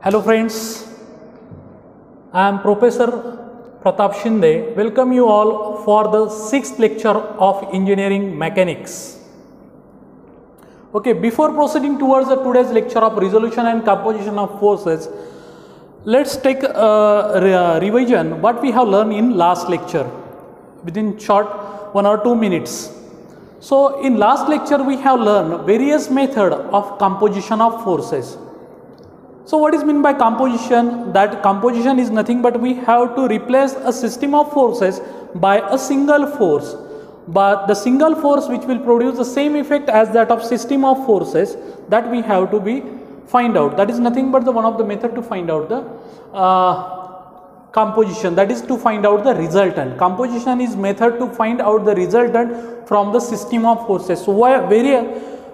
Hello friends, I am Professor Pratap Shinde. Welcome you all for the 6th lecture of Engineering Mechanics. Okay, before proceeding towards today's lecture of resolution and composition of forces, let's take a revision what we have learned in last lecture within short 1 or 2 minutes. So in last lecture we have learned various method of composition of forces. So what is meant by composition? That composition is nothing but we have to replace a system of forces by a single force. But the single force which will produce the same effect as that of system of forces, that we have to be find out. That is nothing but the one of the method to find out the composition, that is to find out the resultant. Composition is method to find out the resultant from the system of forces. So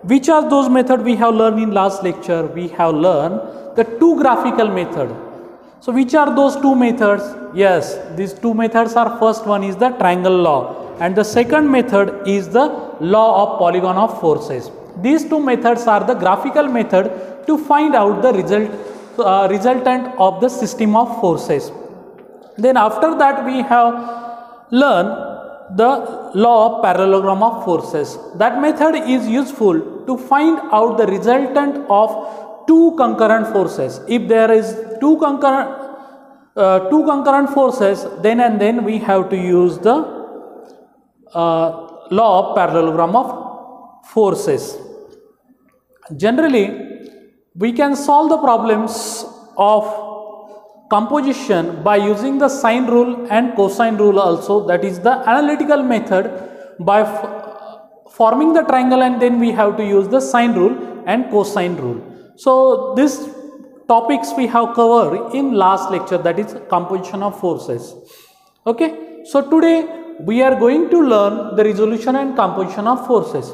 which are those methods we have learned in last lecture? We have learned the two graphical method. So which are those two methods? Yes, these two methods are, first one is the triangle law and the second method is the law of polygon of forces. These two methods are the graphical method to find out the resultant of the system of forces. Then after that we have learned the law of parallelogram of forces. That method is useful to find out the resultant of two concurrent forces. If there is two concurrent forces, then we have to use the law of parallelogram of forces. Generally, we can solve the problems of composition by using the sine rule and cosine rule also, that is the analytical method by forming the triangle, and then we have to use the sine rule and cosine rule. So these topics we have covered in last lecture, that is composition of forces. Okay, so today we are going to learn the resolution and composition of forces.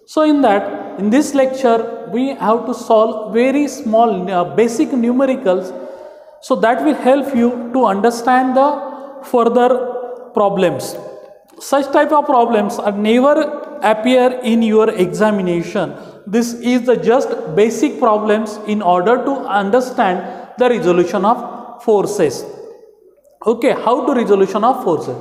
So in this lecture we have to solve very small basic numericals, so that will help you to understand the further problems. Such type of problems are never appear in your examination. This is the just basic problems in order to understand the resolution of forces. Okay, how to resolution of forces?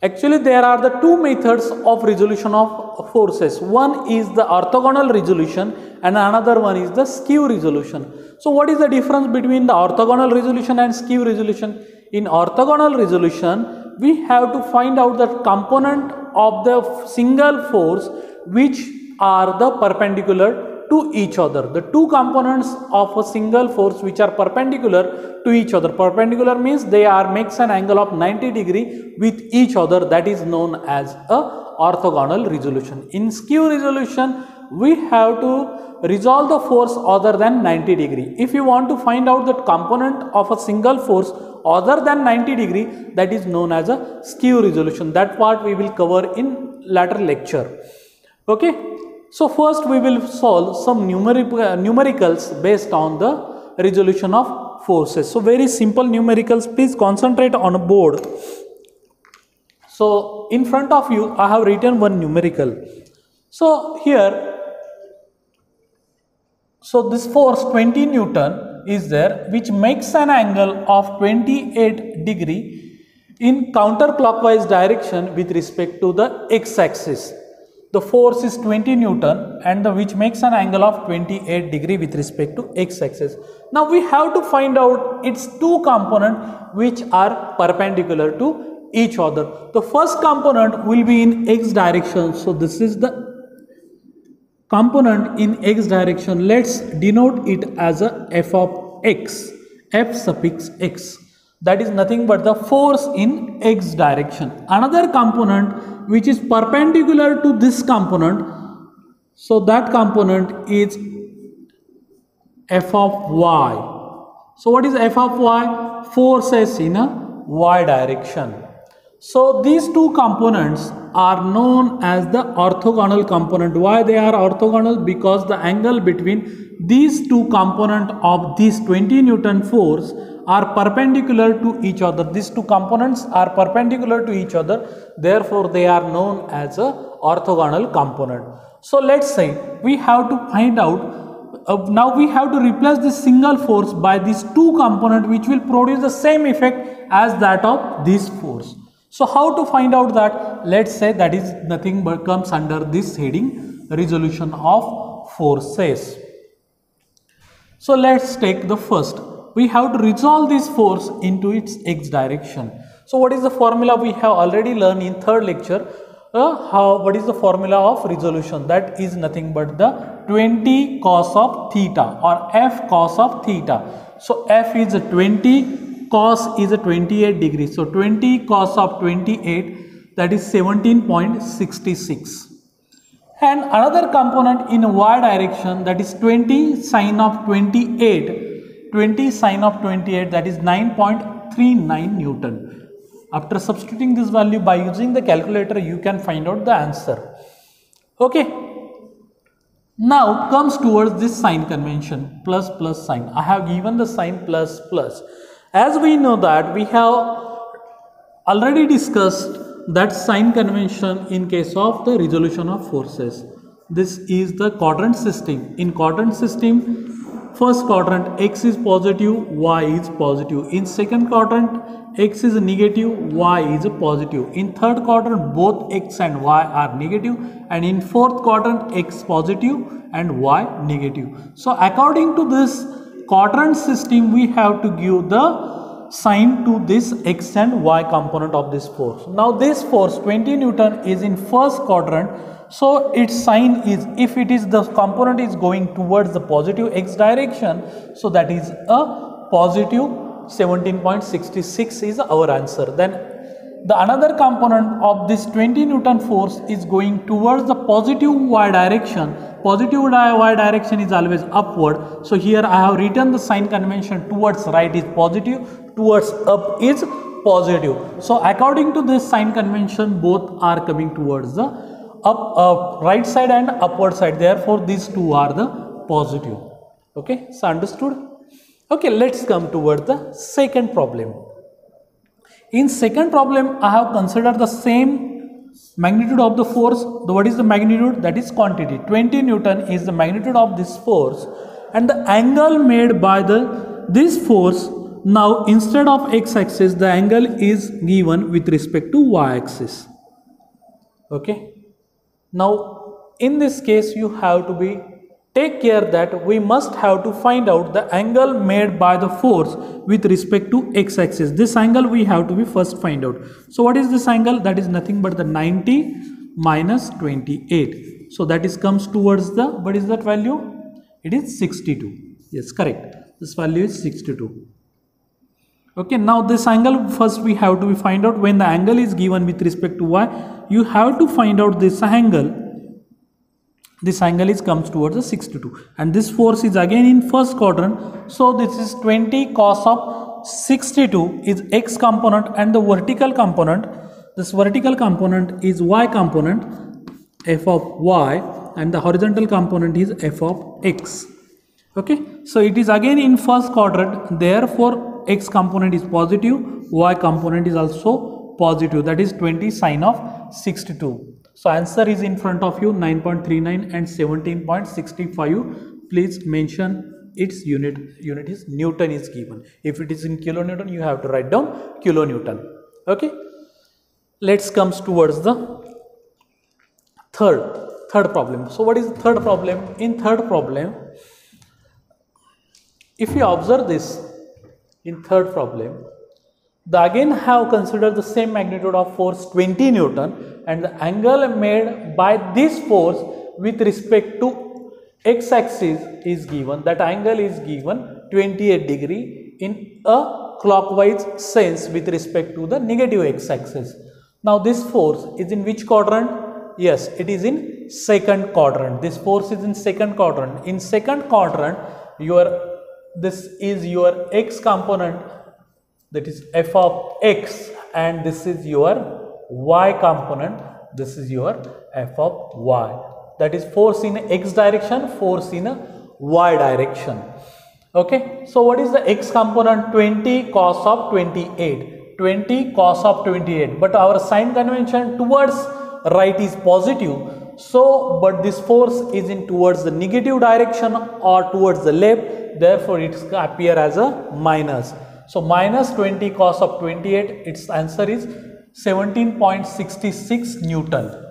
Actually, there are the two methods of resolution of forces. One is the orthogonal resolution and another one is the skew resolution. So what is the difference between the orthogonal resolution and skew resolution? In orthogonal resolution, we have to find out the component of the single force which are the perpendicular to each other. The two components of a single force which are perpendicular to each other. Perpendicular means they makes an angle of 90 degree with each other, that is known as a orthogonal resolution. In skew resolution, we have to resolve the force other than 90 degree. If you want to find out the component of a single force other than 90 degree, that is known as a skew resolution. That part we will cover in later lecture. Okay. So first we will solve some numericals based on the resolution of forces. So very simple numericals, please concentrate on a board. So in front of you I have written one numerical. So here, so this force 20 Newton is there which makes an angle of 28 degree in counterclockwise direction with respect to the x-axis. The force is 20 Newton and which makes an angle of 28 degree with respect to x-axis. Now we have to find out its two components which are perpendicular to each other. The first component will be in x direction. So this is the component in x direction. Let's denote it as a f of x, f suffix x. That is nothing but the force in x direction. Another component which is perpendicular to this component, so that component is f of y. So what is f of y? Forces in a y direction. So these two components are known as the orthogonal component. Why they are orthogonal? Because the angle between these two components of this 20 Newton force are perpendicular to each other. These two components are perpendicular to each other, therefore they are known as a orthogonal component. So let's say we have to find out now we have to replace this single force by these two components which will produce the same effect as that of this force. So how to find out that? Let's say that is nothing but comes under this heading, resolution of forces. So let's take the first. We have to resolve this force into its x direction. So what is the formula? We have already learned in third lecture. What is the formula of resolution? That is nothing but the 20 cos of theta or f cos of theta. So f is a 20, cos is a 28 degrees. So 20 cos of 28, that is 17.66. And another component in y direction, that is 20 sine of 28, 20 sine of 28, that is 9.39 Newton. After substituting this value by using the calculator, you can find out the answer. Okay. Now comes towards this sign convention, plus plus sign. I have given the sign plus plus. As we know that we have already discussed that sign convention in case of the resolution of forces. This is the quadrant system. In quadrant system, first quadrant x is positive, y is positive. In second quadrant, x is negative, y is positive. In third quadrant, both x and y are negative, and in fourth quadrant, x positive and y negative. So according to this quadrant system, we have to give the sign to this x and y component of this force. Now this force 20 Newton is in first quadrant, so its sign is, if it is the component is going towards the positive x direction, so that is a positive 17.66 is our answer. Then the another component of this 20 Newton force is going towards the positive y direction. Positive y direction is always upward. So here I have written the sign convention, towards right is positive, towards up is positive. So according to this sign convention, both are coming towards the right side and upward side. Therefore these two are the positive. Okay, so understood? Okay, let's come towards the second problem. In second problem, I have considered the same magnitude of the force. What is the magnitude? That is quantity. 20 Newton is the magnitude of this force, and the angle made by this force. Now instead of x-axis, the angle is given with respect to y-axis. Okay. Now in this case, you have to take care that we must have to find out the angle made by the force with respect to x-axis. This angle we have to first find out. So what is this angle? That is nothing but the 90 minus 28. So that is comes towards the, what is that value? It is 62. Yes, correct. This value is 62. Okay, now this angle first we have to find out. When the angle is given with respect to y, you have to find out this angle. This angle is comes towards the 62, and this force is again in first quadrant. So this is 20 cos of 62 is x component, and the vertical component, this vertical component is y component, f of y, and the horizontal component is f of x. Okay, so it is again in first quadrant. Therefore x component is positive, y component is also positive. That is 20 sine of 62. So answer is in front of you, 9.39 and 17.65. Please mention its unit. Unit is Newton is given. If it is in kilonewton, you have to write down kilonewton. Okay. Let's come towards the third problem. So what is the third problem? In third problem, if you observe this, in third problem, they again have considered the same magnitude of force 20 Newton, and the angle made by this force with respect to x-axis is given. That angle is given 28 degree in a clockwise sense with respect to the negative x-axis. Now this force is in which quadrant? Yes, it is in second quadrant. This force is in second quadrant. In second quadrant, this is your x component, that is f of x, and this is your y component, this is your f of y. That is force in x direction, force in y direction. Okay, so what is the x component? 20 cos of 28, 20 cos of 28, but our sign convention towards right is positive, So but this force is in towards the negative direction or towards the left, therefore it appear as a minus. So minus 20 cos of 28, its answer is 17.66 Newton.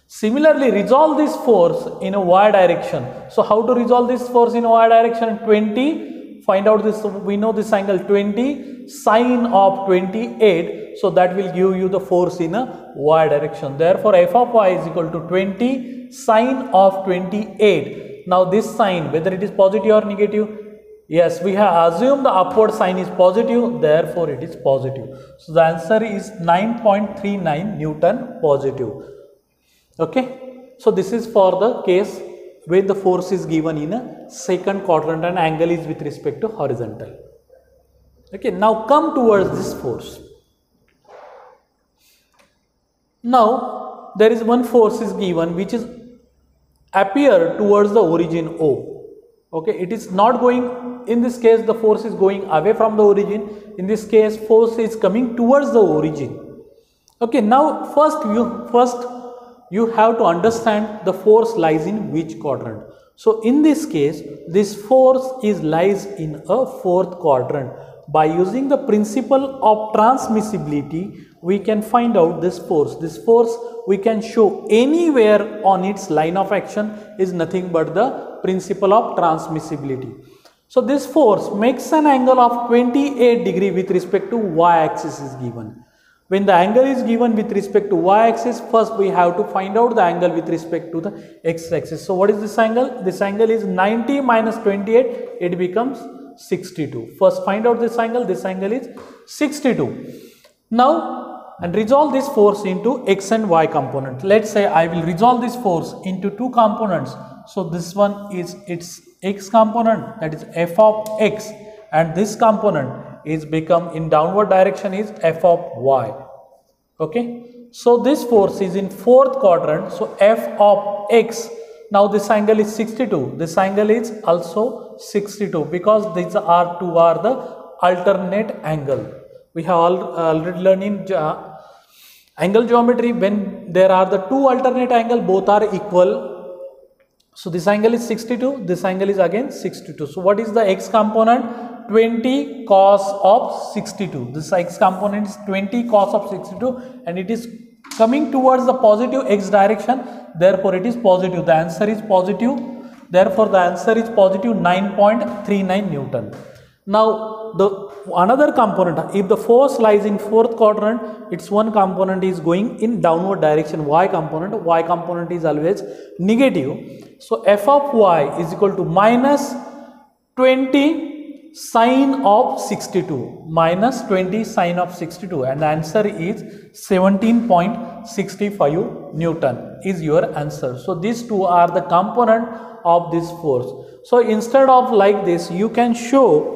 Similarly, resolve this force in a y direction. So how to resolve this force in y direction? 20, find out this, we know this angle 20 sine of 28, so that will give you the force in a y direction. Therefore f of y is equal to 20 sine of 28. Now this sine, whether it is positive or negative, yes, we have assumed the upward sign is positive, therefore it is positive. So the answer is 9.39 Newton positive. Okay, so this is for the case where the force is given in a second quadrant and angle is with respect to horizontal. Okay, now come towards this force. Now there is one force is given which is appear towards the origin O. Okay, it is not going, in this case the force is going away from the origin, in this case force is coming towards the origin. Okay, now first you have to understand the force lies in which quadrant. So in this case, this force lies in a fourth quadrant. By using the principle of transmissibility, we can find out this force. This force we can show anywhere on its line of action is nothing but the principle of transmissibility. So this force makes an angle of 28 degree with respect to y-axis is given. When the angle is given with respect to y-axis, first we have to find out the angle with respect to the x-axis. So what is this angle? This angle is 90 minus 28, it becomes 62. First find out this angle is 62. Now, and resolve this force into x and y component. Let's say I will resolve this force into two components. So this one is its x component, that is f of x, and this component is become in downward direction is f of y. Okay, so this force is in fourth quadrant, so f of x, now this angle is 62, this angle is also 62 because these are two are the alternate angle. We have already learned in angle geometry, when there are the two alternate angle, both are equal. So this angle is 62, this angle is again 62. So what is the x component? 20 cos of 62. This x component is 20 cos of 62 and it is coming towards the positive x direction, therefore it is positive. The answer is positive, therefore the answer is positive 9.39 Newton. Now the another component, if the force lies in fourth quadrant, its one component is going in downward direction, y component is always negative. So f of y is equal to minus 20 sine of 62, minus 20 sine of 62, and the answer is 17.65 Newton is your answer. So these two are the component of this force. So instead of like this, you can show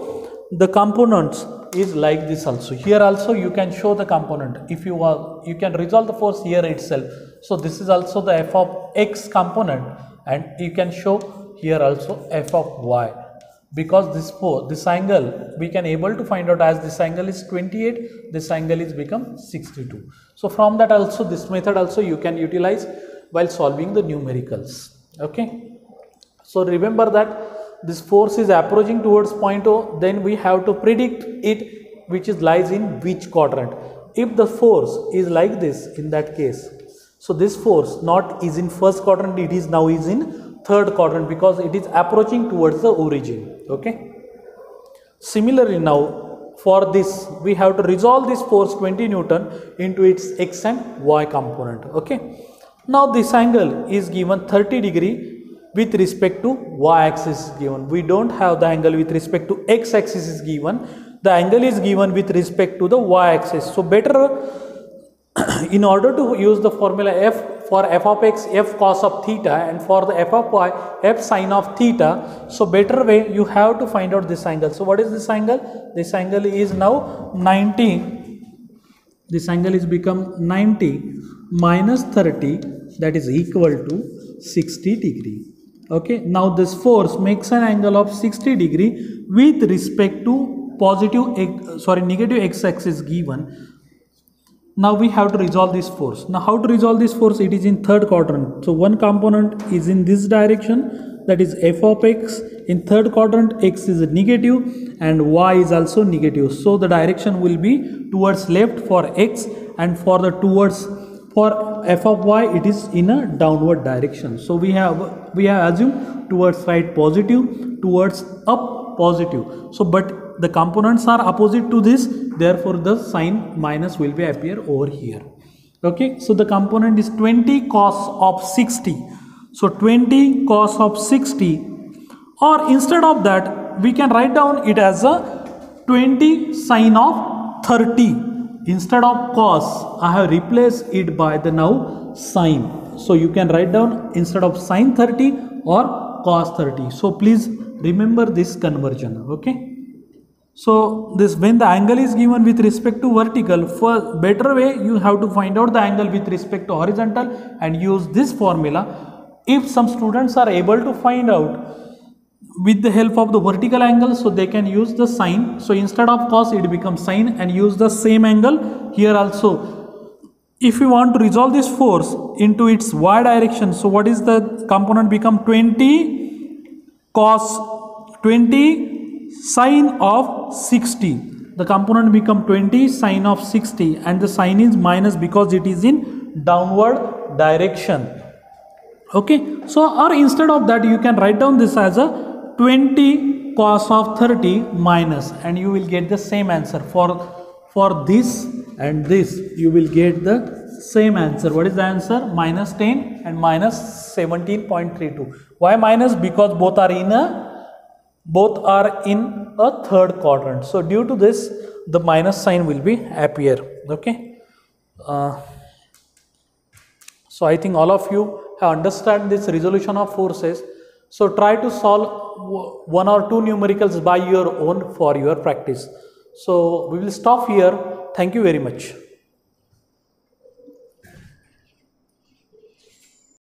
the components is like this also. Here also you can show the component. If you want, you can resolve the force here itself. So this is also the f of x component, and you can show here also f of y. Because this angle we can able to find out as this angle is 28, this angle is become 62. So from that also, this method also you can utilize while solving the numericals. Okay. So remember that this force is approaching towards point O, then we have to predict it which is lies in which quadrant. If the force is like this, in that case, so this force not is in first quadrant, it is now is in third quadrant because it is approaching towards the origin. Okay. Similarly, now for this we have to resolve this force 20 Newton into its x and y component. Okay. Now this angle is given 30 degree with respect to y axis is given. We don't have the angle with respect to x axis is given. The angle is given with respect to the y axis. So better in order to use the formula f for f of x, f cos of theta, and for the f of y, f sin of theta. So better way you have to find out this angle. So what is this angle? This angle is now 90. This angle is become 90 minus 30, that is equal to 60 degree. Okay. Now this force makes an angle of 60 degree with respect to negative x axis given. Now we have to resolve this force. Now how to resolve this force? It is in third quadrant. So one component is in this direction, that is f of x. In third quadrant, x is negative and y is also negative. So the direction will be towards left for x, and for f of y it is in a downward direction. So we have assumed towards right positive, towards up positive. So but the components are opposite to this, therefore the sign minus will be appear over here. Okay, so the component is 20 cos of 60. So 20 cos of 60, or instead of that we can write down it as a 20 sin of 30. Instead of cos, I have replaced it by the now sin. So you can write down instead of sin 30 or cos 30. So please remember this conversion. Okay. So this, when the angle is given with respect to vertical, for better way you have to find out the angle with respect to horizontal and use this formula. If some students are able to find out with the help of the vertical angle, so they can use the sine. So instead of cos it becomes sine, and use the same angle here also. If you want to resolve this force into its y direction, so what is the component become 20 sine of 60. The component become 20 sine of 60, and the sign is minus because it is in downward direction. Okay, so or instead of that you can write down this as a 20 cos of 30 minus, and you will get the same answer. For this and this you will get the same answer. What is the answer? Minus 10 and minus 17.32. Why minus? Because both are in a third quadrant. So due to this the minus sign will be appear. Okay. So I think all of you have understand this resolution of forces. So try to solve one or two numericals by your own for your practice. So we will stop here. Thank you very much.